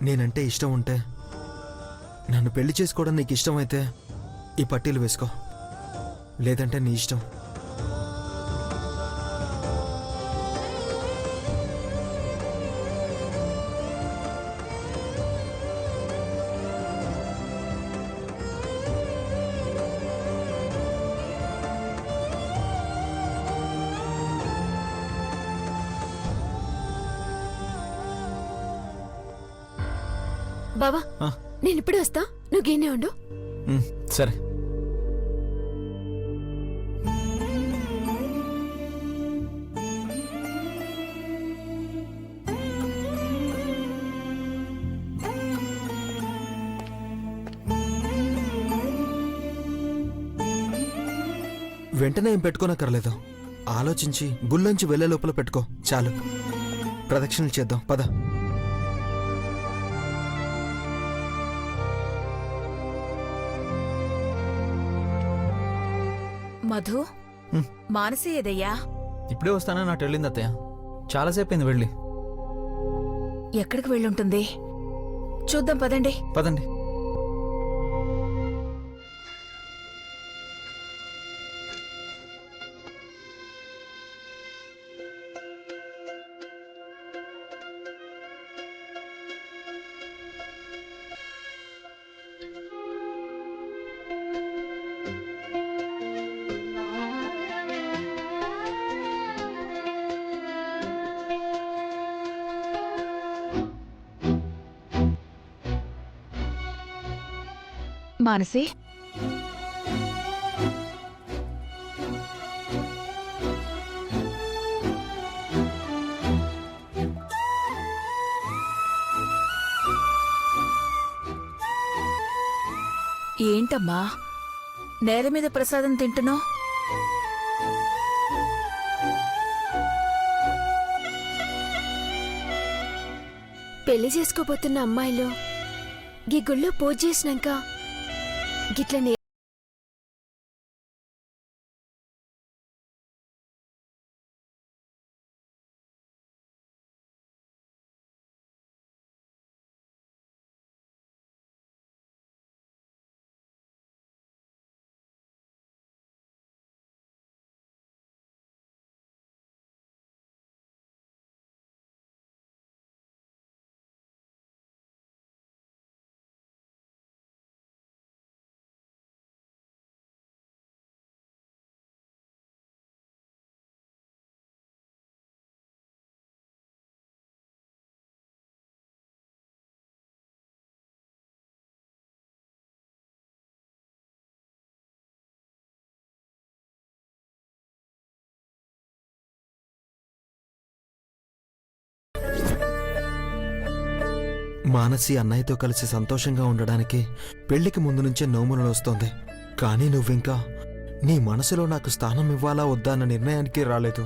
నేనంటే ఇష్టం ఉంటే, నన్ను పెళ్లి చేసుకోవడం నీకు ఇష్టమైతే ఈ పట్టీలు వేసుకో, లేదంటే నీ ఇష్టం. బావా, నేను ఇప్పుడే వస్తా, నువ్వు గీనే ఉండు. సరే. వెంటనే ఏం పెట్టుకోనక్కర్లేదు, ఆలోచించి గుళ్ళొంచి వెళ్లే లోపల పెట్టుకో చాలు. ప్రదక్షిణలు చేద్దాం పద. మధు, మానసి ఏదయ్యా? ఇప్పుడే వస్తానని నాకు వెళ్ళింది అత్తయ్య. చాలాసేపు అయింది వెళ్ళి. ఎక్కడికి వెళ్ళుంటుంది? చూద్దాం పదండి. పదండి. మానసి, ఏంటమ్మా నేల మీద ప్రసాదం తింటున్నావు? పెళ్లి చేసుకోబోతున్న అమ్మాయిలు గీ గుళ్ళో పూజ చేసినాక గిట్ల మానసి అన్నయ్యతో కలిసి సంతోషంగా ఉండడానికి పెళ్లికి ముందు నుంచే నోములు వస్తోంది. కానీ నువ్వింకా నీ మనసులో నాకు స్థానం ఇవ్వాలా వద్దా అన్న నిర్ణయానికి రాలేదు.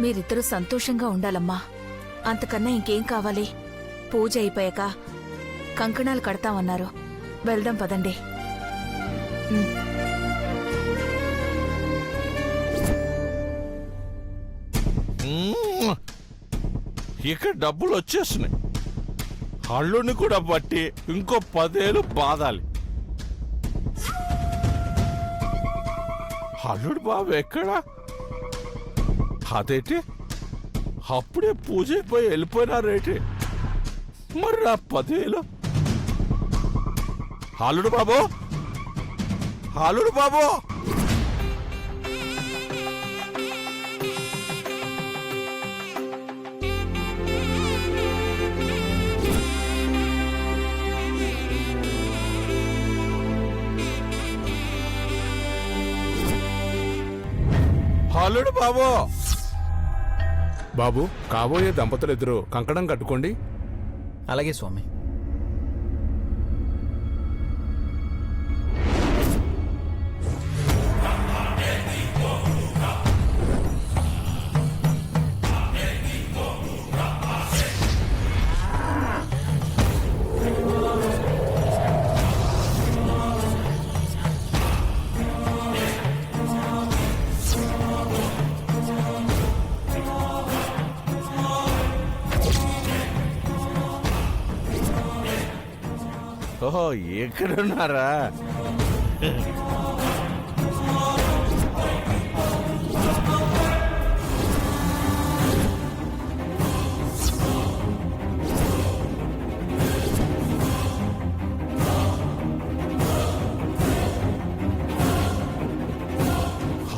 మీరిద్దరూ సంతోషంగా ఉండాలమ్మా. అంతకన్నా ఇంకేం కావాలి? పూజ అయిపోయాక కంకణాలు కడతామన్నారు. వెళ్దాం పదండి. ఇక్కడ డబ్బులు వచ్చేస్తున్నాయి. అల్లుని కూడా బట్టి ఇంకో 10 ఏళ్ళు బాధాలి. అల్లుడు బాబు ఎక్కడా? అదేంటి అప్పుడే పూజ అయిపోయి వెళ్ళిపోయినారేంటి? మరి నా 10 ఏళ్ళు. అల్లుడు బాబు, అల్లుడు బాబు, అల్లుడు బాబు. బాబు, కాబోయే దంపతులిద్దరూ కంకణం కట్టుకోండి. అలాగే స్వామి. ఓహో, ఎక్కడున్నారా?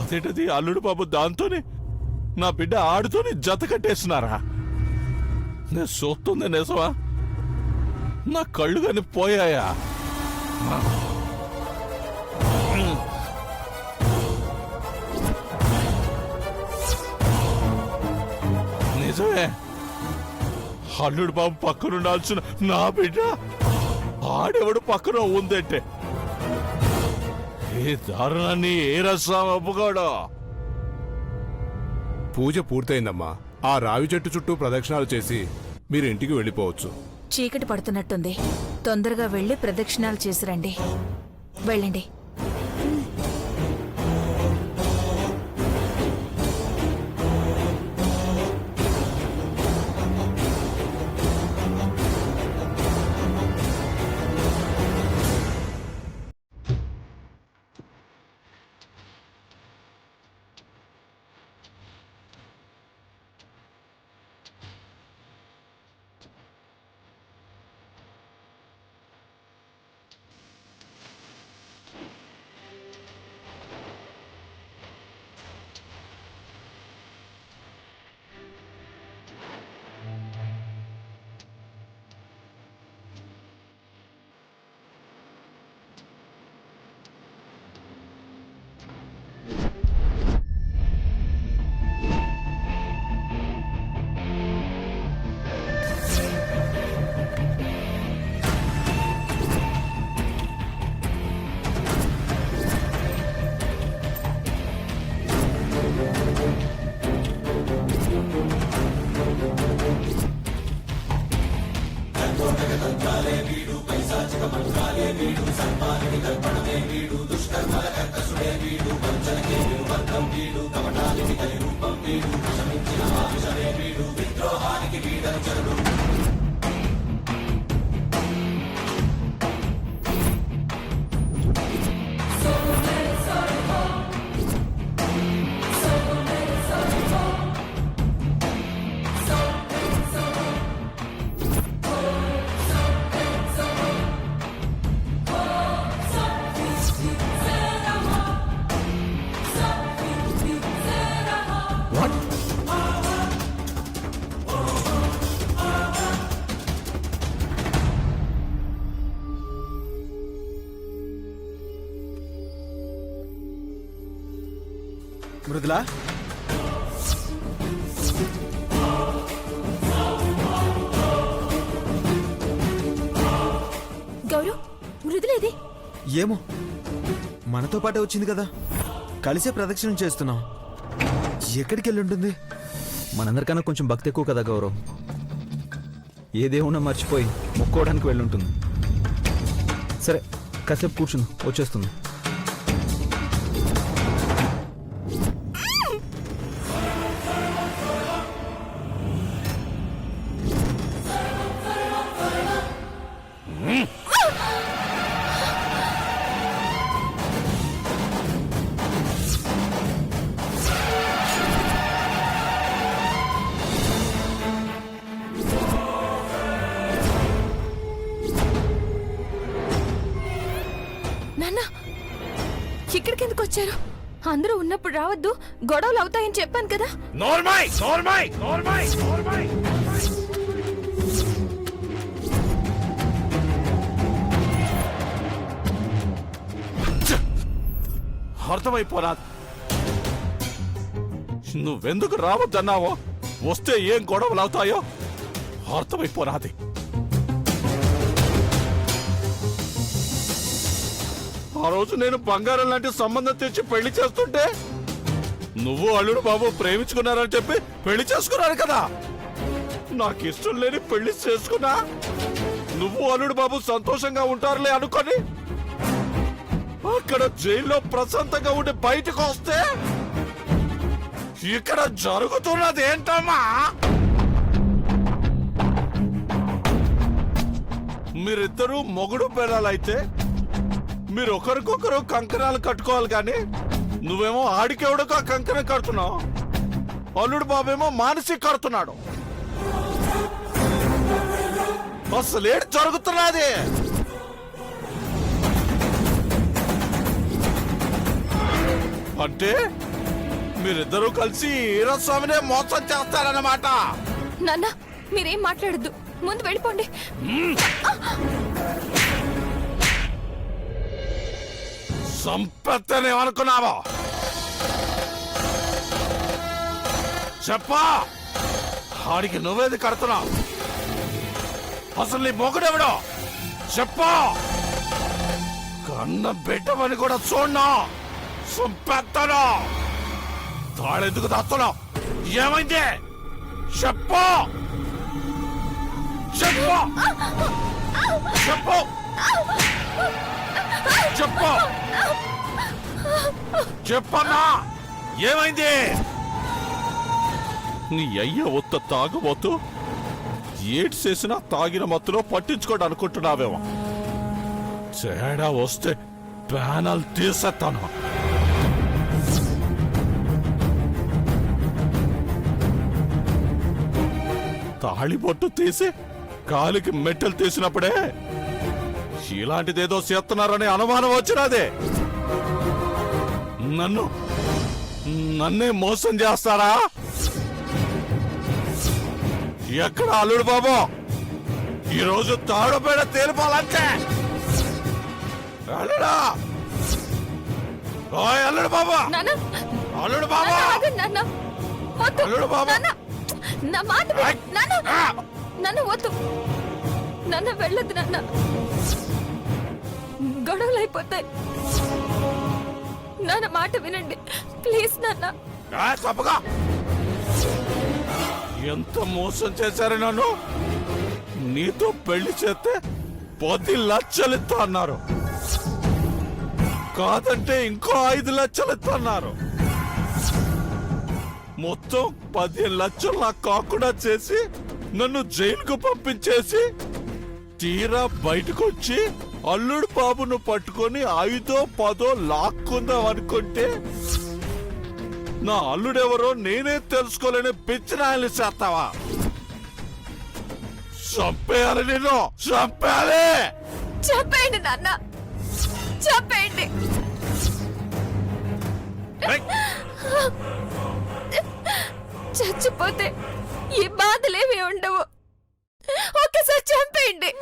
అదేంటది అల్లుడు బాబు, దాంతోనే నా బిడ్డ ఆడుతోనే జత కట్టేస్తున్నారా? నేను చూస్తుంది నిజమా? నా కళ్ళు కాని పోయాయా? నిజమే, అల్లుడు బాబు పక్కన ఉండాల్సిన నా బిడ్డ ఆడెవడు పక్కన ఉందంటే ఏ దారుణాన్ని ఏ రసం ఒప్పుకోడు. పూజ పూర్తయిందమ్మా. ఆ రావి చెట్టు చుట్టూ ప్రదక్షిణాలు చేసి మీరు ఇంటికి వెళ్ళిపోవచ్చు. చీకటి పడుతున్నట్టుంది. తొందరగా వెళ్ళి ప్రదక్షిణాలు చేసి రండి. వెళ్ళండి. మృదులా, గౌరవ్, మృదులేది? ఏమో మనతో పాటే వచ్చింది కదా, కలిసే ప్రదక్షిణం చేస్తున్నాం. ఎక్కడికి వెళ్ళి ఉంటుంది? మనందరికన్నా కొంచెం భక్తి ఎక్కువ కదా గౌరవ్. ఏ దేవుణ్ణో మర్చిపోయి మొక్కోవడానికి వెళ్ళుంటుంది. సరే, కాసేపు కూర్చుంది, వచ్చేస్తుంది. నాన్న, ఇక్కడికి ఎందుకు వచ్చారు? అందరూ ఉన్నప్పుడు రావద్దు, గొడవలు అవుతాయని చెప్పాను కదా. నోర్మై నోర్మై నోర్మై నోర్మై అర్థమైపోరా? నువ్వెందుకు రావద్దన్నావో, వస్తే ఏం గొడవలు అవుతాయో అర్థమైపోరాది. ఆ రోజు నేను బంగారం లాంటి సంబంధం తెచ్చి పెళ్లి చేస్తుంటే నువ్వు అల్లుడు బాబు ప్రేమించుకున్నారని చెప్పి పెళ్లి చేసుకున్నారు కదా. నాకు ఇష్టం లేని పెళ్లి చేసుకున్నా నువ్వు అల్లుడు బాబు సంతోషంగా ఉంటారులే అనుకొని అక్కడ జైల్లో ప్రశాంతంగా ఉండి బయటకు వస్తే ఇక్కడ జరుగుతున్నది ఏంటమ్మా? మీరిద్దరూ మొగుడు పిల్లలైతే మీరు ఒకరికొకరు కంకణాలు కట్టుకోవాలి కానీ నువ్వేమో ఆడికెవడో కంకణం కడుతున్నావు, అల్లుడు బాబేమో మానసి కడుతున్నాడు. అసలేడు జరుగుతున్నది? అంటే మీరిద్దరూ కలిసి ఈరస్వామినే మోసం చేస్తారన్నమాట. నాన్న మీరేం మాట్లాడద్దు, ముందు వెళ్ళిపోండి. సంపత్తనేమనుకున్నావా? చెప్పా, ఆడికి నువ్వేది కడుతున్నావు? అసలు నీ మొగుడెవడో చెప్పా. కన్న బిడ్డమని కూడా చూడనా? సంపెత్తను తాళెందుకు దాస్తున్నావు? ఏమైంది చెప్పు, చెప్పు, చెప్పు, చెప్పు, చెప్పన్నా ఏమైంది? నీ అయ్య ఒత్త తాగబోతూ ఏడ్ చేసినా తాగిన మత్తులో పట్టించుకోడు అనుకుంటున్నావేమో. తేడా వస్తే ప్యానల్ తీసేస్తాను. తాళిబొట్టు తీసి కాలికి మెట్టెలు తీసినప్పుడే ఇలాంటిదేదో చేస్తున్నారనే అనుమానం వచ్చినదే. నన్నే మోసం చేస్తారా? ఎక్కడ అల్లుడు బాబు? ఈరోజు తాడుపేడ తేలిపాలంటే అల్లుడా, ఓయ్ అల్లుడు బాబా, నాన్న అల్లుడు బాబా, ఆగండి నాన్న, వద్దు. అల్లుడు బాబా. నాన్న, నా మాట విను. నాన్న, నాన్న వద్దు, నాన్న వెళ్ళొద్దు నాన్న, గొడవలు అయిపోతాయి. నాన్న మాట వినండి ప్లీజ్ నాన్న. తప్పగా ఎంత మోసం చేశారు నన్ను. నీతో పెళ్లి చేస్తే 10 లక్షలు ఇస్తా అన్నారు, కాదంటే ఇంకో 5 లక్షలు ఇస్తా అన్నారు. మొత్తం 15 లక్షలు నాకు కాకుండా చేసి నన్ను జైలుకు పంపించేసి తీరా బయటకు వచ్చి అల్లుడు బాబును పట్టుకొని 5దో 10దో లాక్కుందాం అనుకుంటే నా అల్లుడెవరో నేనే తెలుసుకోలేని పిచ్చినాయలు చేస్తావా? చంపేయాలి నిన్ను, చంపేయాలి. చెప్పేయండి నాన్న, చెప్పేయండి. చచ్చిపోతే ఈ బాధలేవి ఉండవు. ఒక్కసారి చంపేయండి.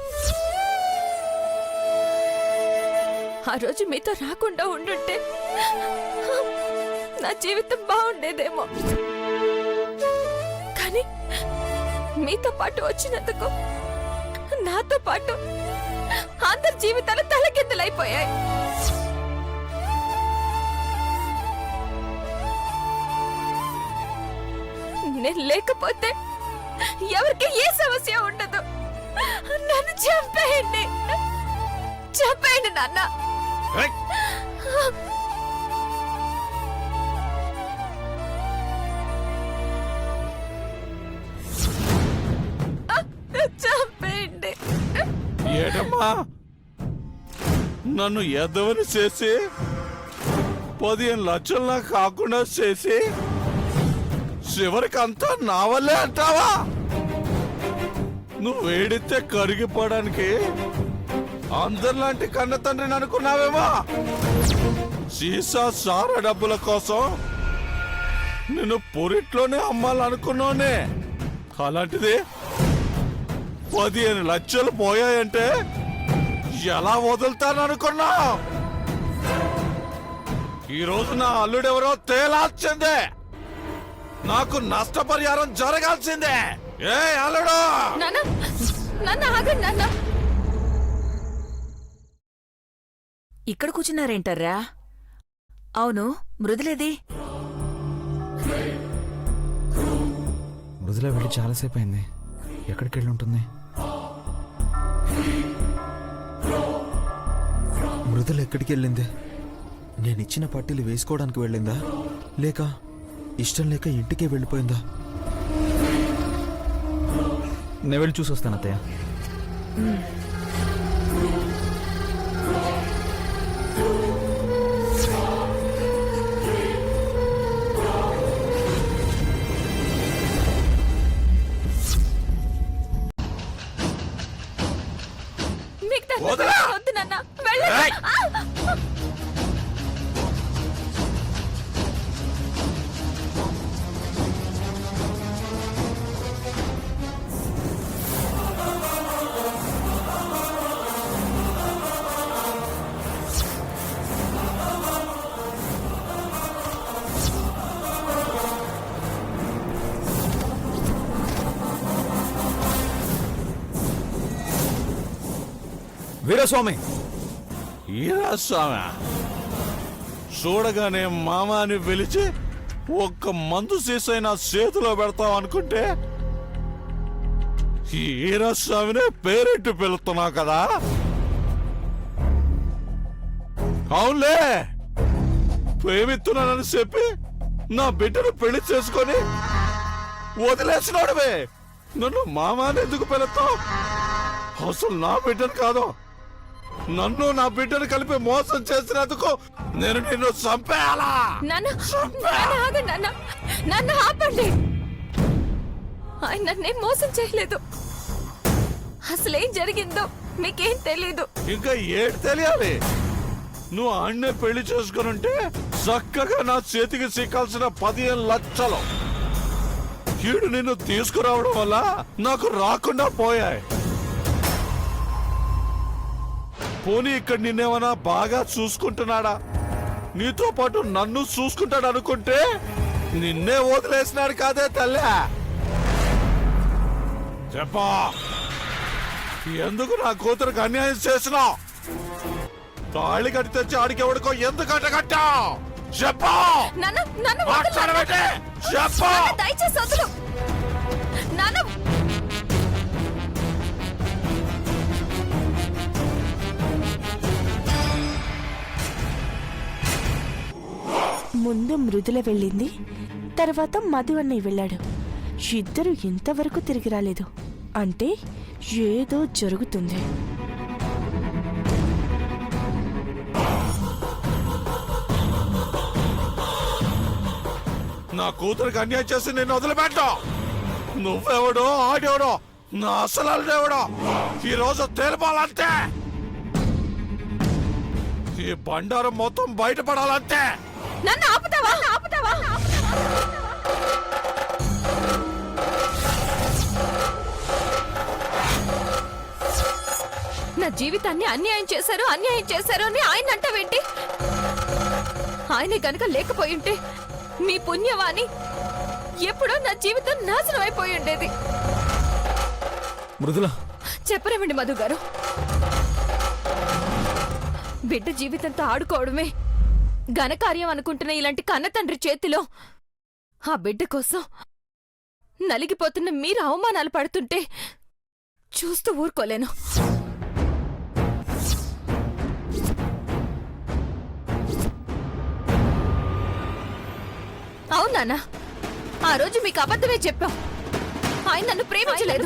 ఆ రోజు మీతో రాకుండా ఉండుంటే నా జీవితం బాగుండేదేమో. కానీ మీతో పాటు వచ్చినందుకు నాతో పాటు అందరి జీవితాలు తలకిందులైపోయాయి. నేను లేకపోతే ఎవరికి ఏ సమస్య ఉండదు. నన్ను చంపేయండి, చంపేయండి నాన్న. చంపేయండి. ఏడమ్మా, నన్ను ఎదవని చేసి 15 లక్షలు నాకు కాకుండా చేసి చివరికి అంతా నా వల్లే అంటావా? నువ్వు వేడితే కరిగిపోవడానికి అందరిలాంటి కన్న తండ్రిని అనుకున్నావేమో. సీసా సారా డబ్బుల కోసం నిన్ను పొరిట్లోనే అమ్మాలనుకున్నానే. అలాంటిది 15 లక్షలు పోయాయంటే ఎలా వదులుతాననుకున్నా? ఈరోజు నా అల్లుడెవరో తేలాల్సిందే. నాకు నష్టపరిహారం జరగాల్సిందే. ఏ అల్లుడు, నాన్న నాన్న ఆగండి నాన్న. ఇక్కడ కూర్చున్నారేంటర్రా? అవును, మృదులేది? మృదుల వెళ్ళి చాలాసేపు అయింది. ఎక్కడికి వెళ్ళి ఉంటుంది? మృదుల ఎక్కడికి వెళ్ళింది? నేనిచ్చిన పట్టీలు వేసుకోవడానికి వెళ్ళిందా, లేక ఇష్టం లేక ఇంటికే వెళ్ళిపోయిందా? నేను వెళ్ళి చూసి వస్తాను అత్తయ్య. మీకు దండం వదలా! పెడతాను, వద్దు నాన్న, వెళ్ళండి. ఏయ్! ఆ! వీరస్వామి, ఈరా స్వామి, చూడగానే మామాని పిలిచి ఒక్క మందు సీసైనా చేతిలో పెడతాం అనుకుంటే ఈ ఈరస్వామినే పేరెట్టి పిలుస్తున్నావు కదా. అవునులే, ప్రేమిస్తున్నానని చెప్పి నా బిడ్డను పెళ్లి చేసుకొని వదిలేసినాడువే. నన్ను మామాని ఎందుకు పిలుస్తావు? అసలు నా బిడ్డను కాదు, నన్ను నా బిడ్డను కలిపి మోసం చేసినందుకు నేను నిన్ను చంపేయాలా? నాన్న నాన్న ఆగండి నాన్న, నన్ను ఆపండి. ఆయన నన్నేం మోసం చేయలేదు. అసలేం జరిగిందో మీకేం తెలీదు. ఇంకా ఏడు తెలియాలి? నువ్వు అన్నే పెళ్లి చేసుకునుంటే చక్కగా నా చేతికి సిక్కాల్సిన 15 లక్షలు ఈడు నిన్ను తీసుకురావడం వల్ల నాకు రాకుండా పోయాయి. పోనీ ఇక్కడ నిన్నేమన్నా బాగా చూసుకుంటున్నాడా? నీతో పాటు నన్ను చూసుకుంటాడు అనుకుంటే నిన్నే వదిలేసినాడు కాదే తల్లి. చెప్పా, ఎందుకు నా కూతురుకు అన్యాయం చేసినావు? తాళి కట్టి తెచ్చి ఆడికెవడికో ఎందుకు కట్టావు? చెప్పా, నాన్న నన్ను వదలు. మాట్లాడబెట్టే చెప్పా. నాన్న, దయచేసి వదులు. నాన్న ముందు మృదుల వెళ్ళింది, తర్వాత మధు అన్నయ్య వెళ్ళాడు. ఇద్దరు ఇంతవరకు తిరిగి రాలేదు. అంటే ఏదో జరుగుతుంది. నా కూతురికి అన్యాయం చేసి నేను వదిలిపెట్టా. నువ్వెవడో ఆడెవడో నా అసలు ఎవడో ఈ రోజు తేలిపాలంతే. ఈ బండారం మొత్తం బయటపడాలంతే. నన్ను ఆపుతావా? ఆపుతావా? నా జీవితాన్ని అన్యాయం చేశారు అని ఆయన అంటావేంటి? ఆయనే గనక లేకపోయింటే మీ పుణ్యవాణి ఎప్పుడో నా జీవితం నాశనం అయిపోయి ఉండేది. మృదుల, చెప్పరేమండి మధు గారు, బిడ్డ జీవితంతో ఆడుకోవడమే ఘనకార్యం అనుకుంటున్న ఇలాంటి కన్న తండ్రి చేతిలో ఆ బిడ్డ కోసం నలిగిపోతున్న మీరు అవమానాలు పడుతుంటే చూస్తూ ఊరుకోలేను. అవునానా, ఆ రోజు మీకు అబద్ధమే చెప్పాం. ఆయన నన్ను ప్రేమించలేదు.